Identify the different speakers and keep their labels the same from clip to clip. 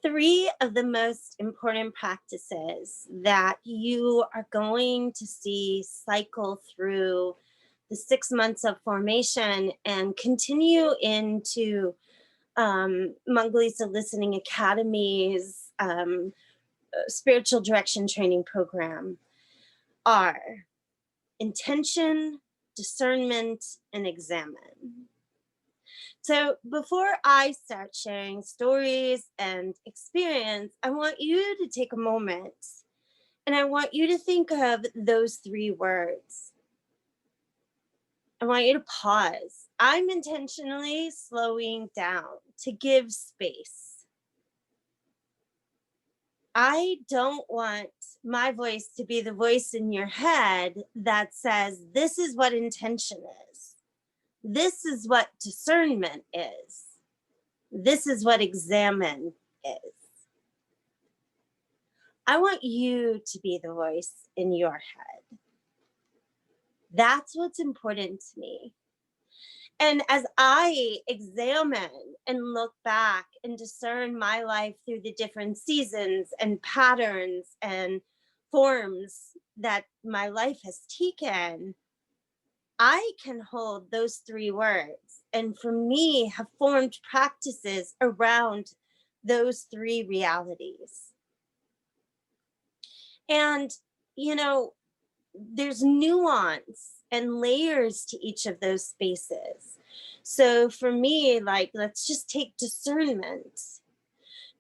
Speaker 1: Three of the most important practices that you are going to see cycle through the 6 months of formation and continue into Mangalisa Listening Academy's spiritual direction training program are intention, discernment, and examine. So before I start sharing stories and experience, I want you to take a moment and I want you to think of those three words. I want you to pause. I'm intentionally slowing down to give space. I don't want my voice to be the voice in your head that says, this is what intention is. This is what discernment is. This is what examine is. I want you to be the voice in your head. That's what's important to me. And as I examine and look back and discern my life through the different seasons and patterns and forms that my life has taken, I can hold those three words and for me have formed practices around those three realities. And, you know, there's nuance and layers to each of those spaces. So for me, like, let's just take discernment.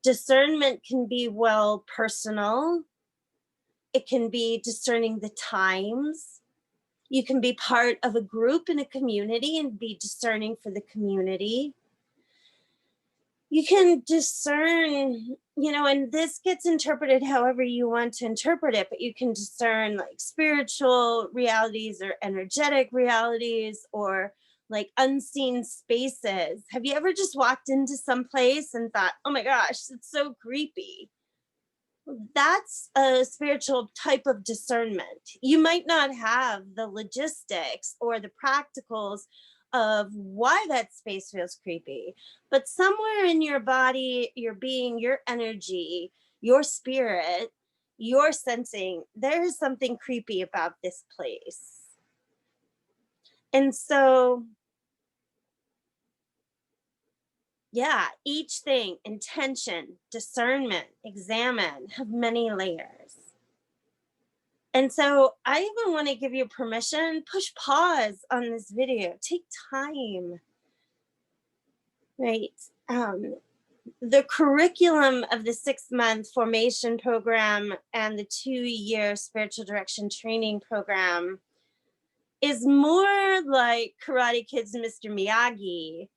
Speaker 1: Discernment can be, well, personal. It can be discerning the times. You can be part of a group in a community and be discerning for the community. You can discern, and this gets interpreted however you want to interpret it, but you can discern like spiritual realities or energetic realities or like unseen spaces. Have you ever just walked into some place and thought, oh my gosh, it's so creepy? That's a spiritual type of discernment. You might not have the logistics or the practicals of why that space feels creepy, but somewhere in your body, your being, your energy, your spirit, you're sensing there is something creepy about this place. And so, yeah, each thing, intention, discernment, examine, have many layers. And so I even want to give you permission, push pause on this video, take time, right? The curriculum of the 6-month formation program and the 2-year spiritual direction training program is more like Karate Kids and Mr. Miyagi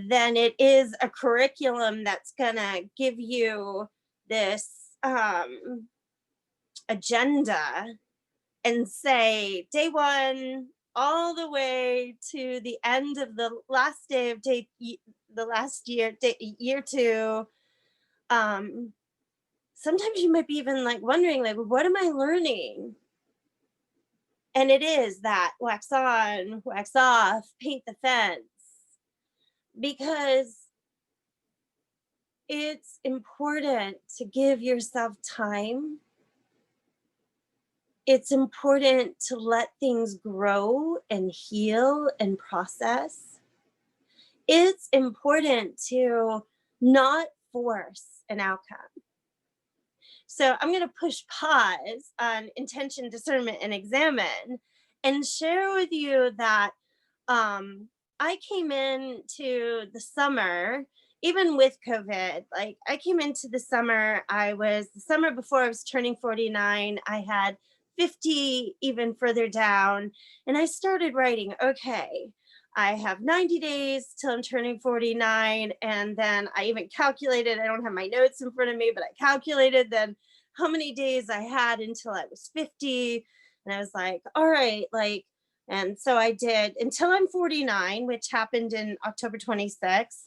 Speaker 1: than it is a curriculum that's gonna give you this agenda and say day one all the way to the end of the last day of the last year, year two. Sometimes you might be even like wondering, like, what am I learning? And it is that wax on, wax off, paint the fence, because it's important to give yourself time. It's important to let things grow and heal and process. It's important to not force an outcome. So I'm going to push pause on intention, discernment, and examine and share with you that I came into the summer, even with COVID, like I came into the summer, the summer before I was turning 49, I had 50 even further down. And I started writing, okay, I have 90 days till I'm turning 49. And then I even calculated, I don't have my notes in front of me, but I calculated then how many days I had until I was 50. And I was like, all right, like, and so I did until I'm 49, which happened in October 26th.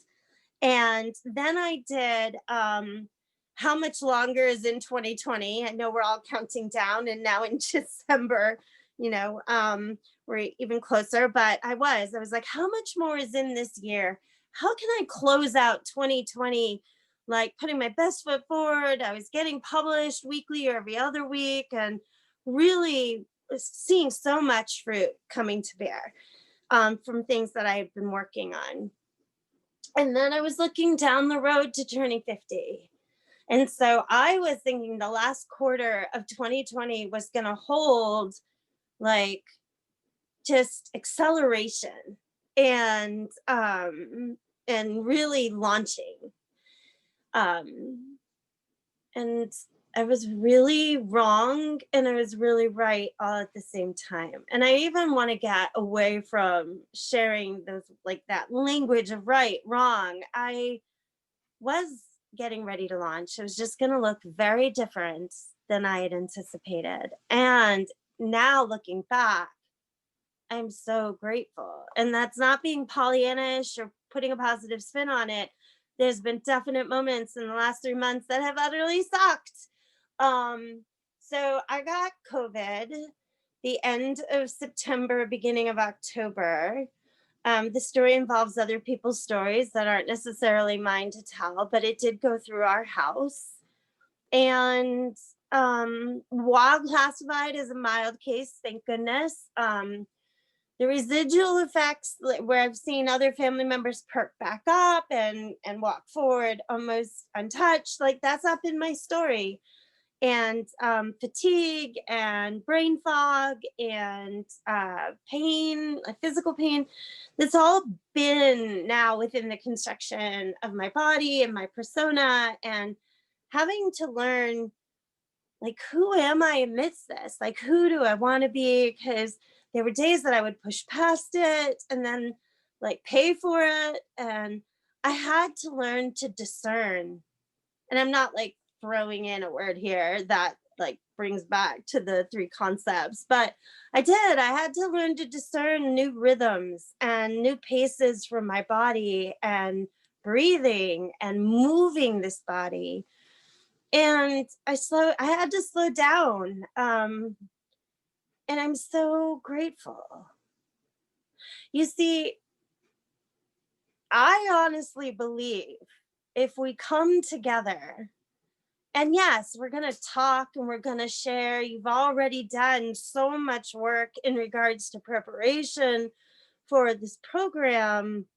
Speaker 1: And then I did how much longer is in 2020. I know we're all counting down, and now in December, we're even closer, but I was like, how much more is in this year? How can I close out 2020 like putting my best foot forward. I was getting published weekly or every other week, and really seeing so much fruit coming to bear from things that I had been working on. And then I was looking down the road to turning 50. And so I was thinking the last quarter of 2020 was going to hold like just acceleration and really launching. Um and I was really wrong and I was really right all at the same time. And I even want to get away from sharing those, like that language of right, wrong. I was getting ready to launch. It was just going to look very different than I had anticipated. And now looking back, I'm so grateful. And that's not being Pollyannish or putting a positive spin on it. There's been definite moments in the last 3 months that have utterly sucked. So I got COVID the end of September, beginning of October. The story involves other people's stories that aren't necessarily mine to tell, but it did go through our house. And while classified as a mild case, thank goodness, the residual effects, where I've seen other family members perk back up and walk forward almost untouched, like that's up in my story. And fatigue and brain fog and pain, physical pain, that's all been now within the construction of my body and my persona, and having to learn, like, who am I amidst this? Like, who do I want to be? Because there were days that I would push past it and then like pay for it. And I had to learn to discern. And I'm not like throwing in a word here that like brings back to the three concepts, but I had to learn to discern new rhythms and new paces from my body and breathing and moving this body. And I had to slow down. And I'm so grateful. You see, I honestly believe if we come together, and yes, we're going to talk and we're going to share. You've already done so much work in regards to preparation for this program.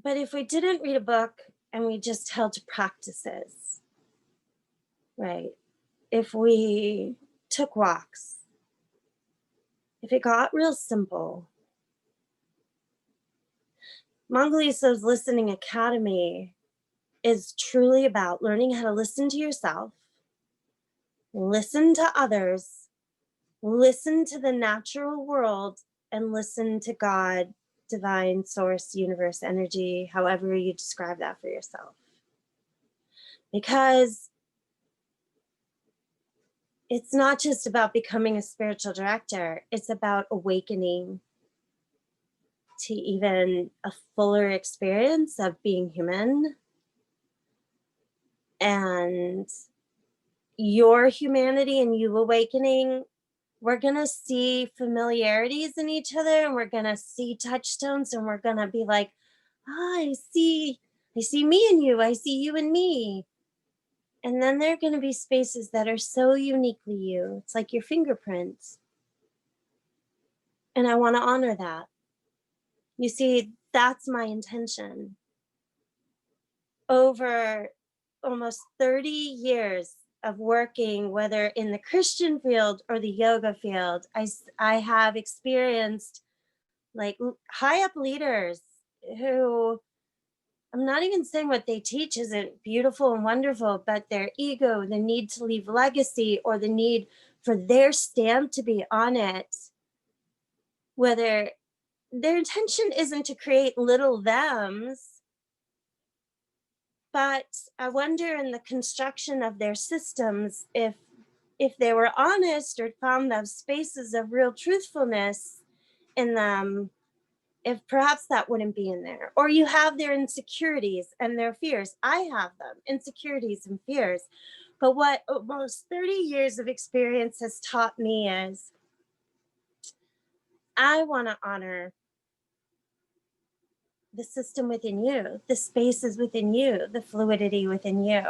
Speaker 1: But if we didn't read a book and we just held to practices, right? If we took walks, if it got real simple, Mongoliso's Listening Academy is truly about learning how to listen to yourself, listen to others, listen to the natural world, and listen to God, divine source, universe, energy, however you describe that for yourself. Because it's not just about becoming a spiritual director, it's about awakening to even a fuller experience of being human. And your humanity and you awakening, we're going to see familiarities in each other, and we're going to see touchstones, and we're going to be like, oh, I see me in you. I see you in me. And then there are going to be spaces that are so uniquely you. It's like your fingerprints. And I want to honor that. You see, that's my intention. Over almost 30 years of working, whether in the Christian field or the yoga field, I have experienced like high up leaders who, I'm not even saying what they teach isn't beautiful and wonderful, but their ego, the need to leave legacy, or the need for their stamp to be on it, whether their intention isn't to create little thems, but I wonder in the construction of their systems, if they were honest or found those spaces of real truthfulness in them, if perhaps that wouldn't be in there. Or you have their insecurities and their fears. I have them, insecurities and fears. But what almost 30 years of experience has taught me is I want to honor the system within you, the spaces within you, the fluidity within you.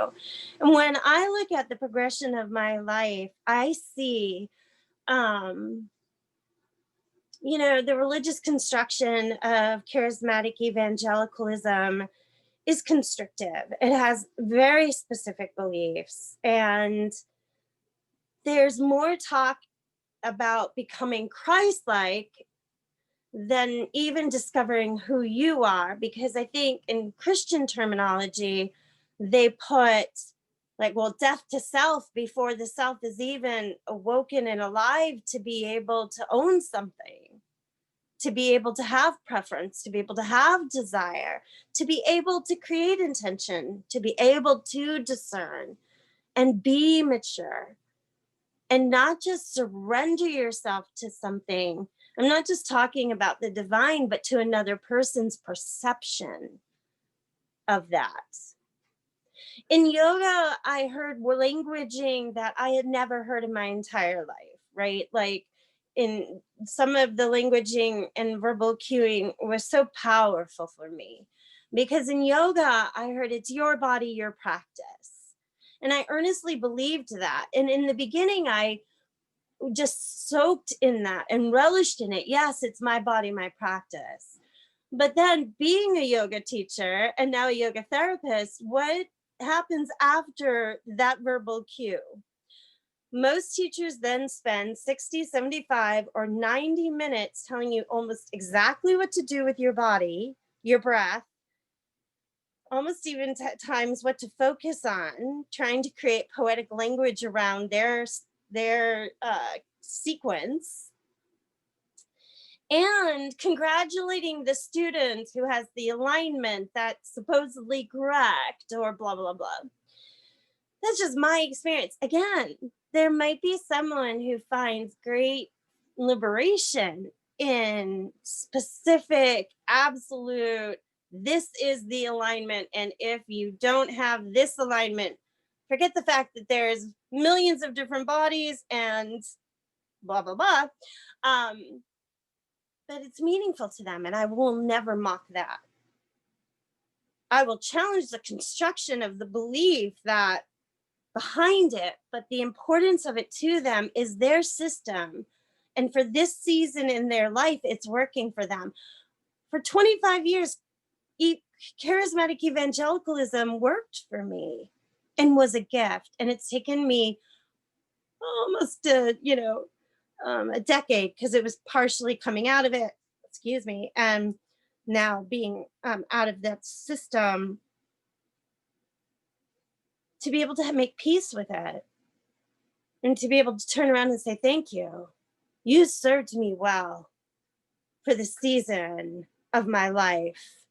Speaker 1: And when I look at the progression of my life, I see, the religious construction of charismatic evangelicalism is constrictive. It has very specific beliefs, and there's more talk about becoming Christ-like than even discovering who you are, because I think in Christian terminology, they put like, well, death to self before the self is even awoken and alive to be able to own something, to be able to have preference, to be able to have desire, to be able to create intention, to be able to discern and be mature, and not just surrender yourself to something. I'm not just talking about the divine, but to another person's perception of that. In yoga, I heard languaging that I had never heard in my entire life, right? Like, in some of the languaging and verbal cueing was so powerful for me, because in yoga, I heard it's your body, your practice. And I earnestly believed that. And in the beginning, I just soaked in that and relished in it. Yes, it's my body, my practice. But then, being a yoga teacher and now a yoga therapist, what happens after that verbal cue? Most teachers then spend 60, 75, or 90 minutes telling you almost exactly what to do with your body, your breath, almost even times what to focus on, trying to create poetic language around their sequence, and congratulating the student who has the alignment that's supposedly correct, or blah blah blah. That's just my experience. Again, there might be someone who finds great liberation in specific, absolute, this is the alignment. And if you don't have this alignment, forget the fact that there's millions of different bodies and blah, blah, blah. But it's meaningful to them, and I will never mock that. I will challenge the construction of the belief that behind it, but the importance of it to them is their system. And for this season in their life, it's working for them. For 25 years, charismatic evangelicalism worked for me and was a gift. And it's taken me almost a decade, because it was partially coming out of it, excuse me, and now being out of that system, to be able to make peace with it, and to be able to turn around and say, thank you. You served me well for the season of my life.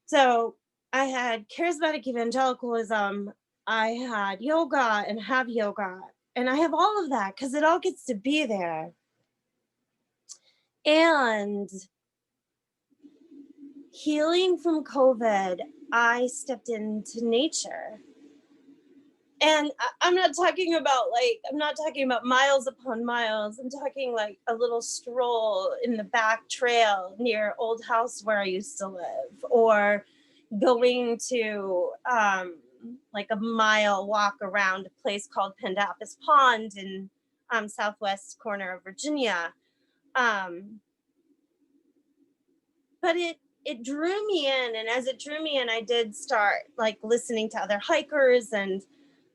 Speaker 1: So I had charismatic evangelicalism, I had yoga and have yoga, and I have all of that because it all gets to be there. And healing from COVID, I stepped into nature. And I'm not talking about miles upon miles. I'm talking like a little stroll in the back trail near old house where I used to live, or going to like a mile walk around a place called Pandapis Pond in southwest corner of Virginia. But it drew me in, and as it drew me in, I did start like listening to other hikers and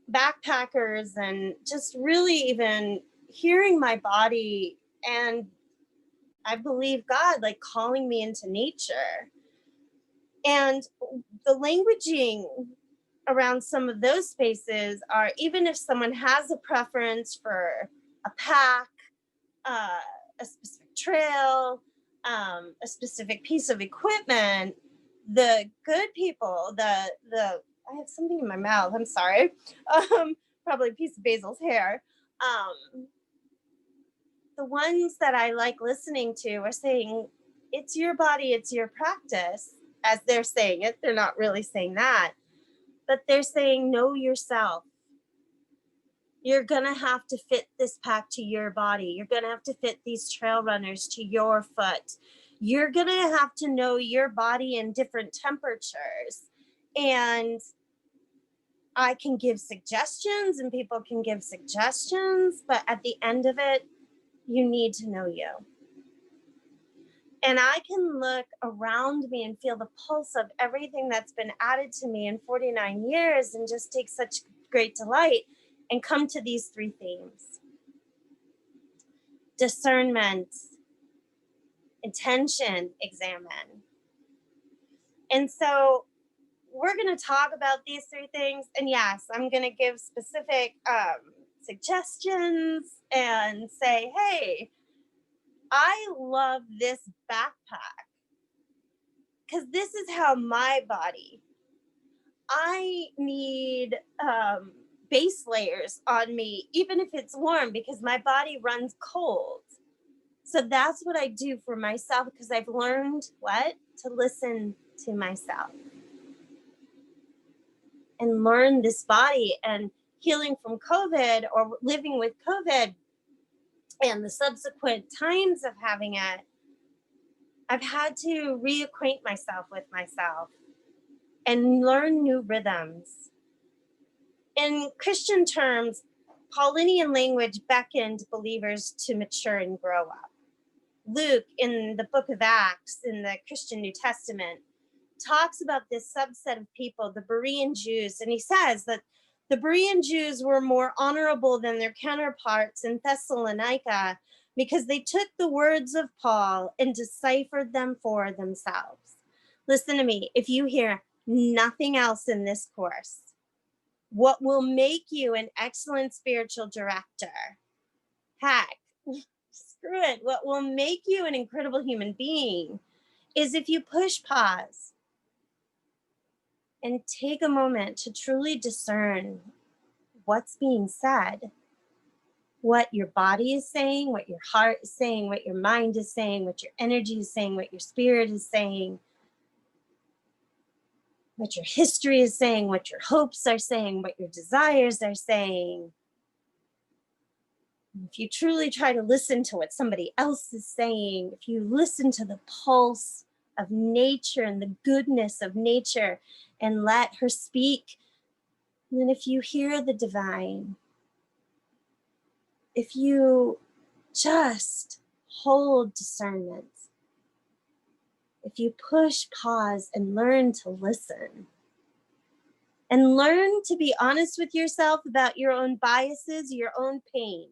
Speaker 1: backpackers, and just really even hearing my body, and I believe God like calling me into nature. And the languaging around some of those spaces are, even if someone has a preference for a pack, a specific trail, a specific piece of equipment, the good people, I have something in my mouth, I'm sorry, probably a piece of Basil's hair. The ones that I like listening to are saying, it's your body, it's your practice. As they're saying it, they're not really saying that, but they're saying, know yourself. You're gonna have to fit this pack to your body. You're gonna have to fit these trail runners to your foot. You're going to have to know your body in different temperatures. And I can give suggestions and people can give suggestions, but at the end of it, you need to know you. And I can look around me and feel the pulse of everything that's been added to me in 49 years and just take such great delight and come to these three themes: discernment, intention, examine. And so we're going to talk about these three things. And yes, I'm going to give specific suggestions and say, hey, I love this backpack because this is how my body, I need base layers on me, even if it's warm, because my body runs cold. So that's what I do for myself, because I've learned what? To listen to myself and learn this body. And healing from COVID or living with COVID and the subsequent times of having it, I've had to reacquaint myself with myself and learn new rhythms. In Christian terms, Paulinian language beckoned believers to mature and grow up. Luke, in the book of Acts, in the Christian New Testament, talks about this subset of people, the Berean Jews, and he says that the Berean Jews were more honorable than their counterparts in Thessalonica because they took the words of Paul and deciphered them for themselves. Listen to me, if you hear nothing else in this course, what will make you an excellent spiritual director? Heck, screw it. What will make you an incredible human being is if you push pause and take a moment to truly discern what's being said, what your body is saying, what your heart is saying, what your mind is saying, what your energy is saying, what your spirit is saying, what your history is saying, what your hopes are saying, what your desires are saying. If you truly try to listen to what somebody else is saying, if you listen to the pulse of nature and the goodness of nature and let her speak, and then if you hear the divine, if you just hold discernment, if you push pause and learn to listen, and learn to be honest with yourself about your own biases, your own pain,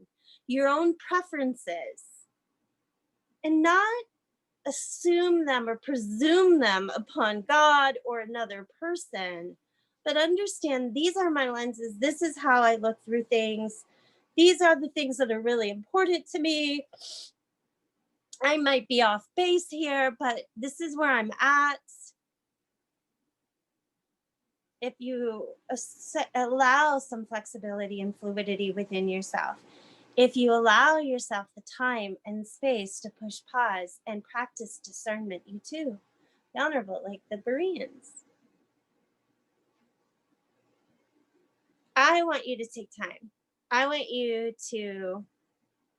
Speaker 1: your own preferences, and not assume them or presume them upon God or another person, but understand these are my lenses. This is how I look through things. These are the things that are really important to me. I might be off base here, but this is where I'm at. If you allow some flexibility and fluidity within yourself, if you allow yourself the time and space to push pause and practice discernment, you too, be honorable like the Bereans. I want you to take time. I want you to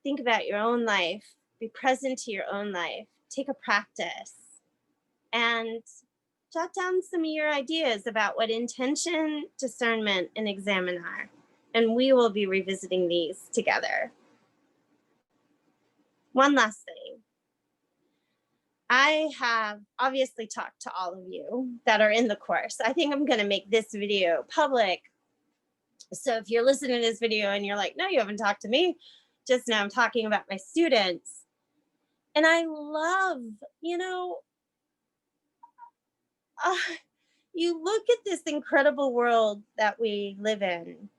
Speaker 1: think about your own life, be present to your own life, take a practice, and jot down some of your ideas about what intention, discernment, and examine are. And we will be revisiting these together. One last thing. I have obviously talked to all of you that are in the course. I think I'm going to make this video public. So if you're listening to this video and you're like, no, you haven't talked to me, just now I'm talking about my students. And I love, you look at this incredible world that we live in.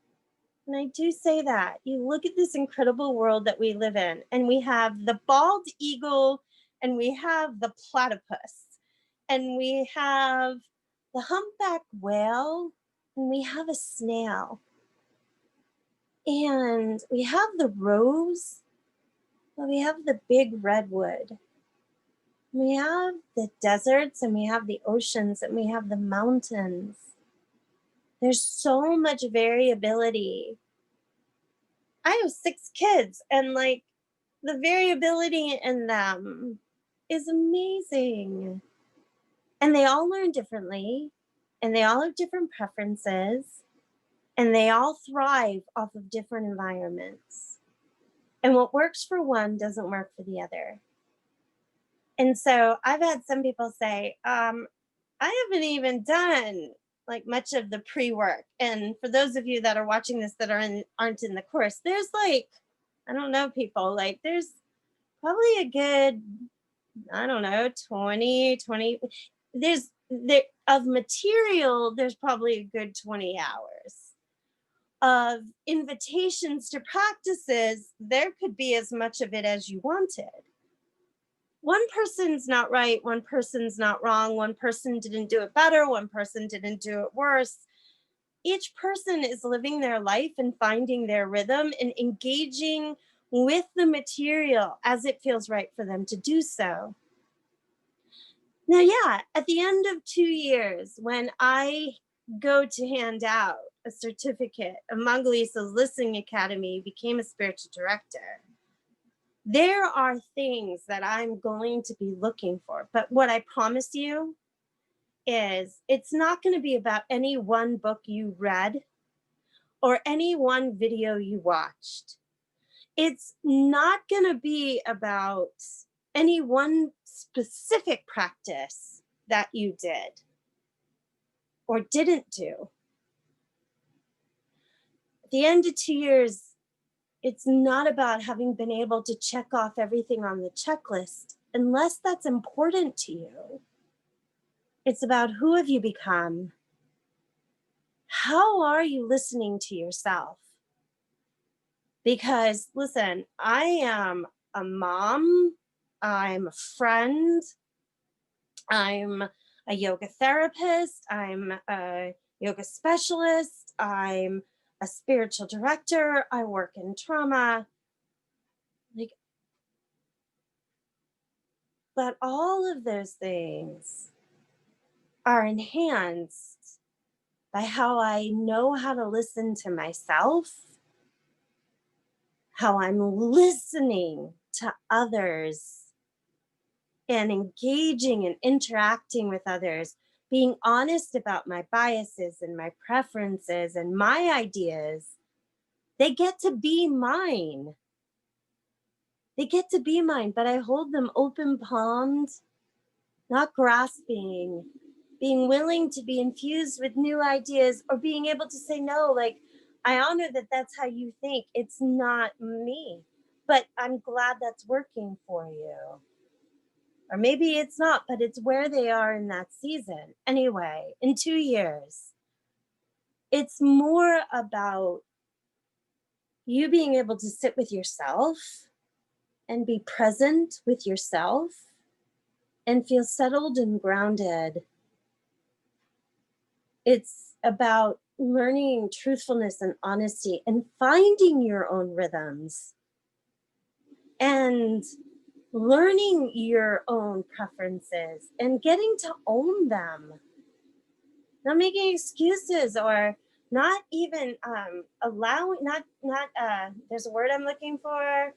Speaker 1: And I do say that. You look at this incredible world that we live in, and we have the bald eagle, and we have the platypus, and we have the humpback whale, and we have a snail. And we have the rose, but we have the big redwood. We have the deserts, and we have the oceans, and we have the mountains. There's so much variability. I have 6 kids, and the variability in them is amazing. And they all learn differently, and they all have different preferences, and they all thrive off of different environments. And what works for one doesn't work for the other. And so I've had some people say, I haven't even done like much of the pre-work. And for those of you that are watching this that aren't in the course, there's like, I don't know, people, like there's probably a good, I don't know, 20, there's there of material, there's probably a good 20 hours. Of invitations to practices, there could be as much of it as you wanted. One person's not right, one person's not wrong, one person didn't do it better, one person didn't do it worse. Each person is living their life and finding their rhythm and engaging with the material as it feels right for them to do so. Now, yeah, at the end of 2 years, when I go to hand out a certificate of Mangalisa's Listening Academy, became a spiritual director, there are things that I'm going to be looking for. But what I promise you is it's not going to be about any one book you read or any one video you watched. It's not going to be about any one specific practice that you did or didn't do. At the end of 2 years, it's not about having been able to check off everything on the checklist, unless that's important to you. It's about who have you become? How are you listening to yourself? Because listen, I am a mom, I'm a friend, I'm a yoga therapist, I'm a yoga specialist, I'm a spiritual director, I work in trauma. Like, but all of those things are enhanced by how I know how to listen to myself, how I'm listening to others and engaging and interacting with others, being honest about my biases and my preferences and my ideas. They get to be mine. They get to be mine, but I hold them open palmed, not grasping, being willing to be infused with new ideas or being able to say no. Like, I honor that that's how you think. It's not me, but I'm glad that's working for you. Or maybe it's not, but it's where they are in that season. Anyway, in 2 years, it's more about you being able to sit with yourself and be present with yourself and feel settled and grounded. It's about learning truthfulness and honesty and finding your own rhythms and learning your own preferences and getting to own them, not making excuses or not even allowing, not there's a word I'm looking for,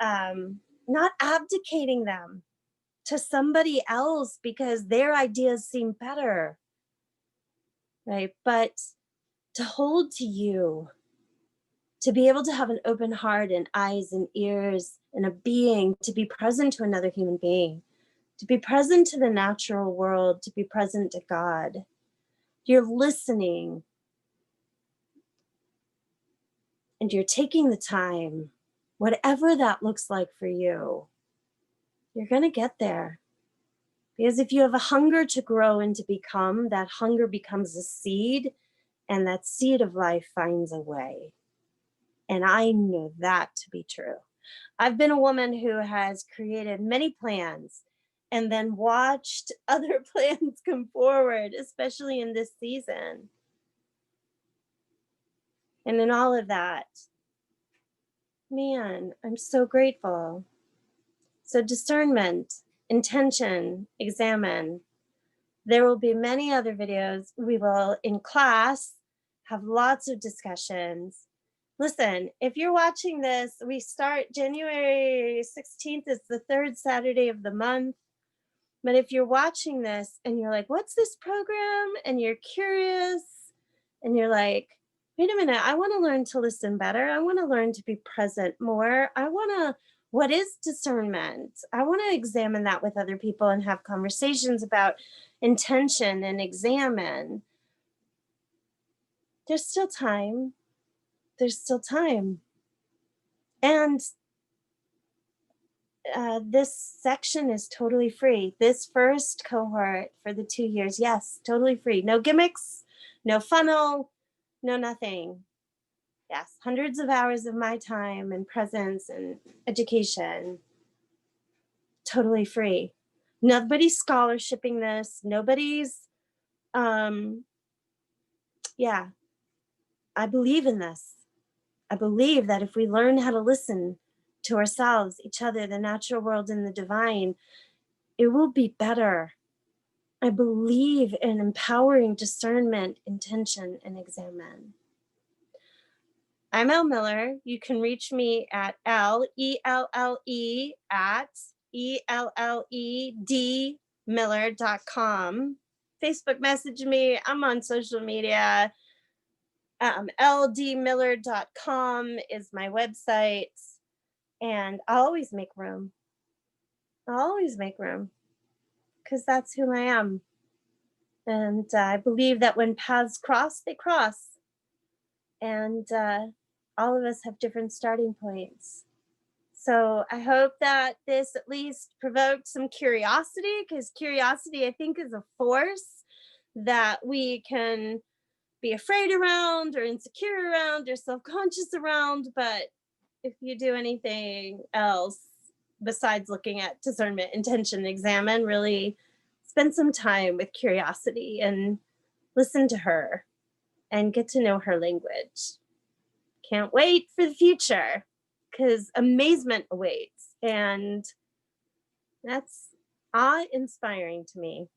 Speaker 1: not abdicating them to somebody else because their ideas seem better, right? But to hold to you, to be able to have an open heart and eyes and ears and a being, to be present to another human being, to be present to the natural world, to be present to God. You're listening and you're taking the time, whatever that looks like for you, you're going to get there. Because if you have a hunger to grow and to become, that hunger becomes a seed, and that seed of life finds a way. And I know that to be true. I've been a woman who has created many plans and then watched other plans come forward, especially in this season. And in all of that, man, I'm so grateful. So, discernment, intention, examine. There will be many other videos. We will, in class, have lots of discussions. Listen, if you're watching this, we start January 16th. It's the third Saturday of the month. But if you're watching this and you're like, what's this program? And you're curious and you're like, wait a minute, I want to learn to listen better. I want to learn to be present more. What is discernment? I want to examine that with other people and have conversations about intention and examine. There's still time. There's still time. And this section is totally free. This first cohort for the 2 years, yes, totally free. No gimmicks, no funnel, no nothing. Yes, hundreds of hours of my time and presence and education, totally free. Nobody's scholarshiping this. Nobody's, yeah, I believe in this. I believe that if we learn how to listen to ourselves, each other, the natural world, and the divine, it will be better. I believe in empowering discernment, intention, and examen. I'm Elle Miller. You can reach me at L-E-L-L-E at ELLED Facebook message me. I'm on social media. LDmiller.com is my website. And I'll always make room. I'll always make room because that's who I am. And I believe that when paths cross, they cross. And all of us have different starting points. So I hope that this at least provoked some curiosity, because curiosity, I think, is a force that we can be afraid around or insecure around or self-conscious around. But if you do anything else besides looking at discernment, intention, examine, really spend some time with curiosity and listen to her and get to know her language. Can't wait for the future because amazement awaits. And that's awe inspiring to me.